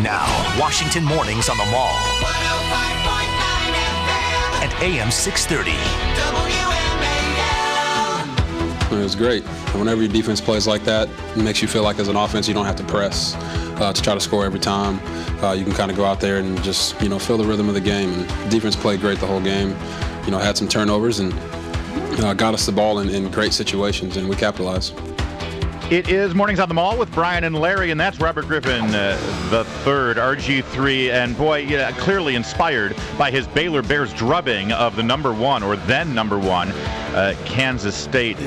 Now, Washington mornings on the Mall. 105.9 FM. And AM 630. WMAL. It was great. Whenever your defense plays like that, it makes you feel like as an offense you don't have to press to try to score every time. You can kind of go out there and just, feel the rhythm of the game. And defense played great the whole game. Had some turnovers and got us the ball in great situations, and we capitalized. It is Mornings on the Mall with Brian and Larry, and that's Robert Griffin the third, RG3, and boy, clearly inspired by his Baylor Bears drubbing of the number one, or then number one, Kansas State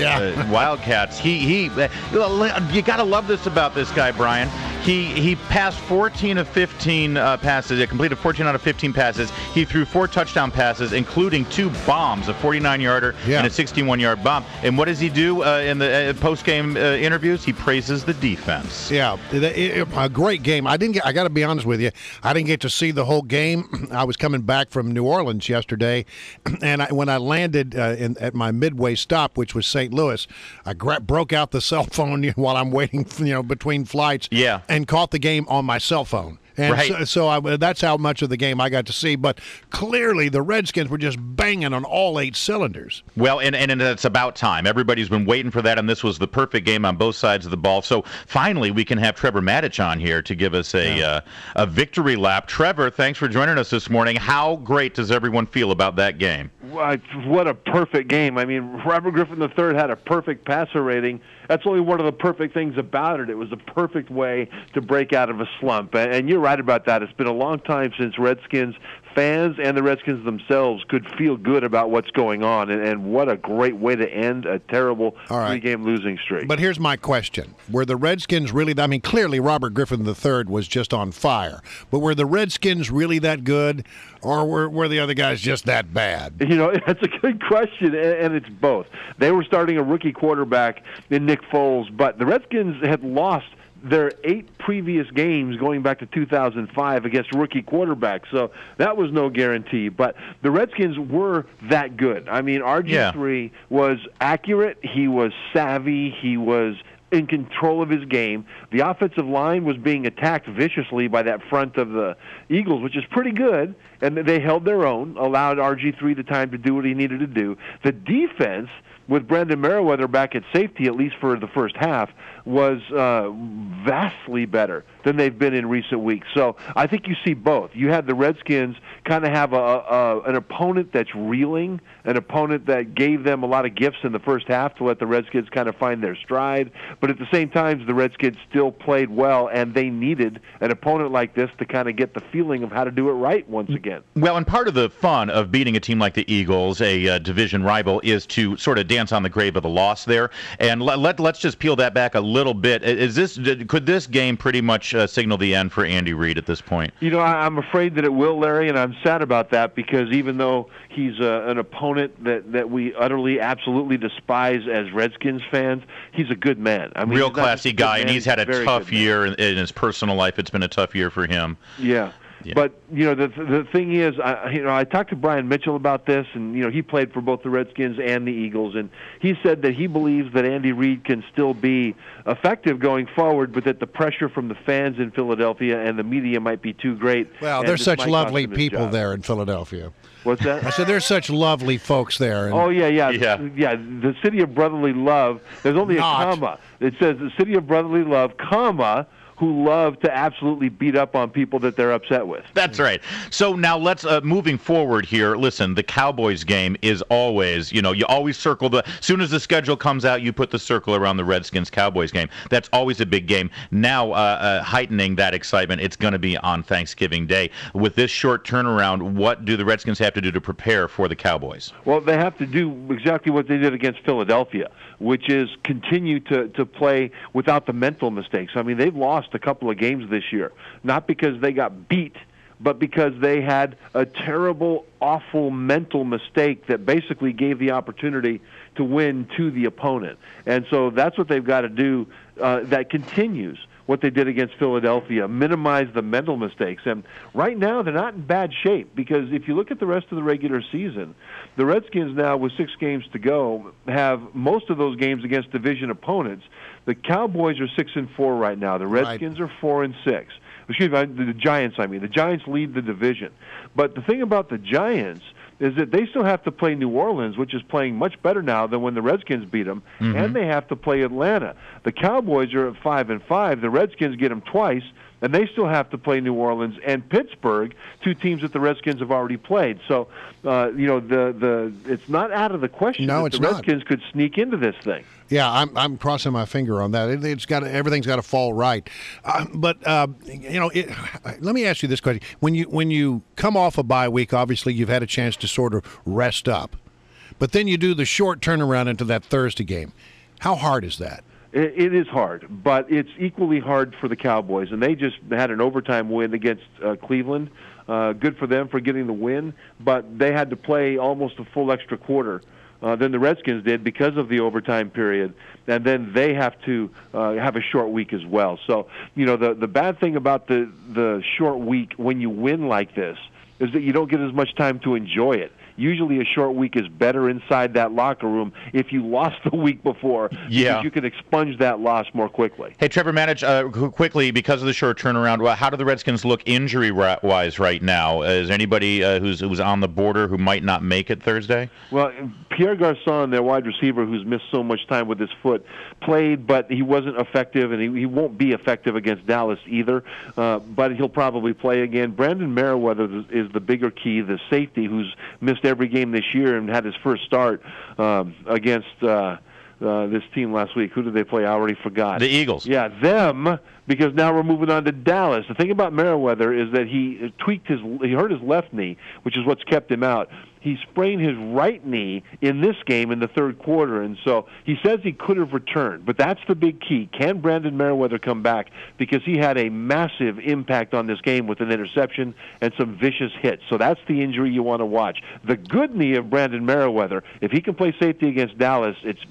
Wildcats. You got to love this about this guy, Brian. He passed 14 of 15 passes. He completed 14 out of 15 passes. He threw 4 touchdown passes, including 2 bombs, a 49-yarder and a 61-yard bomb. And what does he do in the post-game interviews? He praises the defense. Yeah, a great game. I got to be honest with you. I didn't get to see the whole game. I was coming back from New Orleans yesterday, and when I landed at my midway stop, which was St. Louis, I broke out the cell phone while I'm waiting, between flights. Yeah. And caught the game on my cell phone. And right. so that's how much of the game I got to see. But clearly the Redskins were just banging on all 8 cylinders. Well, and it's about time. Everybody's been waiting for that, and this was the perfect game on both sides of the ball. So finally we can have Trevor Matich on here to give us a victory lap. Trevor, thanks for joining us this morning. How great does everyone feel about that game? What a perfect game. I mean, Robert Griffin III had a perfect passer rating. That's only one of the perfect things about it. It was the perfect way to break out of a slump. And you're right about that. It's been a long time since Redskins fans and the Redskins themselves could feel good about what's going on. And what a great way to end a terrible 3-game losing streak. But here's my question. Were the Redskins really, clearly Robert Griffin III was just on fire. But were the Redskins really that good, or were the other guys just that bad? That's a good question, and it's both. They were starting a rookie quarterback in Nick Foles, but the Redskins had lost their 8 previous games going back to 2005 against rookie quarterbacks, so that was no guarantee. But the Redskins were that good. I mean, RG3 was accurate, he was savvy, he was in control of his game. The offensive line was being attacked viciously by that front of the Eagles, which is pretty good, and they held their own, allowed RG3 the time to do what he needed to do. The defense, with Brandon Merriweather back at safety, at least for the first half, was vastly better than they've been in recent weeks. So I think you see both. You had the Redskins kind of have an opponent that's reeling, an opponent that gave them a lot of gifts in the first half to let the Redskins kind of find their stride. But at the same time, the Redskins still played well, and they needed an opponent like this to kind of get the feeling of how to do it right once again. Well, and part of the fun of beating a team like the Eagles, a division rival, is to sort of dance on the grave of the loss there. And let's just peel that back a little bit. Could this game pretty much signal the end for Andy Reid at this point? I'm afraid that it will, Larry, and I'm sad about that, because even though he's an opponent that we utterly, absolutely despise as Redskins fans, he's a good man. I mean, real classy guy, and he's had a tough year in his personal life. It's been a tough year for him. Yeah. But the thing is, I talked to Brian Mitchell about this, and he played for both the Redskins and the Eagles, and he said that he believes that Andy Reid can still be effective going forward, but that the pressure from the fans in Philadelphia and the media might be too great. Well, there's such lovely people there in Philadelphia. What's that? I said there's such lovely folks there. Oh, yeah. The city of brotherly love. There's only a comma. It says the city of brotherly love, comma, who love to absolutely beat up on people that they're upset with. That's right. So now let's, moving forward here, listen, the Cowboys game is always, you always circle as soon as the schedule comes out, you put the circle around the Redskins-Cowboys game. That's always a big game. Now, heightening that excitement, it's going to be on Thanksgiving Day. With this short turnaround, what do the Redskins have to do to prepare for the Cowboys? Well, they have to do exactly what they did against Philadelphia, which is continue to play without the mental mistakes. I mean, they've lost a couple of games this year, not because they got beat, but because they had a terrible, awful mental mistake that basically gave the opportunity to win to the opponent. And so that's what they've got to do. That continues what they did against Philadelphia, minimize the mental mistakes. And right now, they're not in bad shape, because if you look at the rest of the regular season, the Redskins now, with 6 games to go, have most of those games against division opponents. The Cowboys are 6-4 right now. The Redskins are 4-6. Excuse me, the Giants, I mean. The Giants lead the division. But the thing about the Giants is that they still have to play New Orleans, which is playing much better now than when the Redskins beat them, and they have to play Atlanta. The Cowboys are at 5-5. The Redskins get them twice, and they still have to play New Orleans and Pittsburgh, two teams that the Redskins have already played. So, it's not out of the question that the Redskins could sneak into this thing. Yeah, I'm crossing my finger on that. Everything's got to fall right. Let me ask you this question: when you come off a bye week, obviously you've had a chance to sort of rest up, but then you do the short turnaround into that Thursday game. How hard is that? It is hard, but it's equally hard for the Cowboys, and they just had an overtime win against Cleveland. Good for them for getting the win, but they had to play almost a full extra quarter than the Redskins did because of the overtime period, and then they have to have a short week as well. So, the bad thing about the short week when you win like this is that you don't get as much time to enjoy it. Usually a short week is better inside that locker room if you lost the week before, because you can expunge that loss more quickly. Hey, Trevor Matich, quickly, because of the short turnaround, how do the Redskins look injury-wise right now? Is there anybody who's on the border who might not make it Thursday? Well, Pierre Garçon, their wide receiver who's missed so much time with his foot, played, but he wasn't effective, and he won't be effective against Dallas either, but he'll probably play again. Brandon Merriweather is the bigger key, the safety who's missed every game this year and had his first start against this team last week. Who did they play? I already forgot. The Eagles. Yeah, them, because now we're moving on to Dallas. The thing about Merriweather is that he hurt his left knee, which is what's kept him out. He sprained his right knee in this game in the third quarter, and so he says he could have returned. But that's the big key. Can Brandon Merriweather come back? Because he had a massive impact on this game with an interception and some vicious hits. So that's the injury you want to watch. The good knee of Brandon Merriweather, if he can play safety against Dallas, it's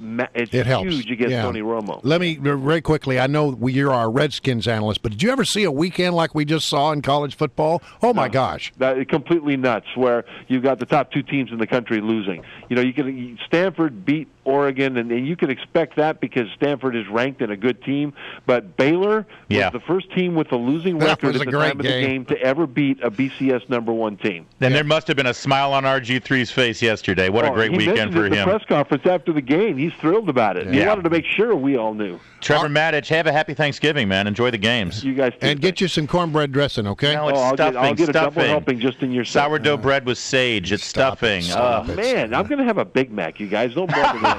huge against Tony Romo. Let me, very quickly, I know you're our Redskins analyst, but did you ever see a weekend like we just saw in college football? Oh, my gosh. Completely nuts, where you've got the top two teams in the country losing. Stanford beat Oregon, and you can expect that because Stanford is ranked in a good team. But Baylor was the first team with a losing record at the time of the game to ever beat a BCS #1 team. Then there must have been a smile on RG3's face yesterday. What a great weekend for him. He mentioned it at the press conference after the game. He's thrilled about it. He wanted to make sure we all knew. Trevor Matich, have a happy Thanksgiving, man. Enjoy the games. You guys too. And get you some cornbread dressing, okay? No, it's stuffing. I'll get a double helping just in your sourdough bread with sage. It's stuffing. Man, I'm going to have a Big Mac, you guys. Don't bother me.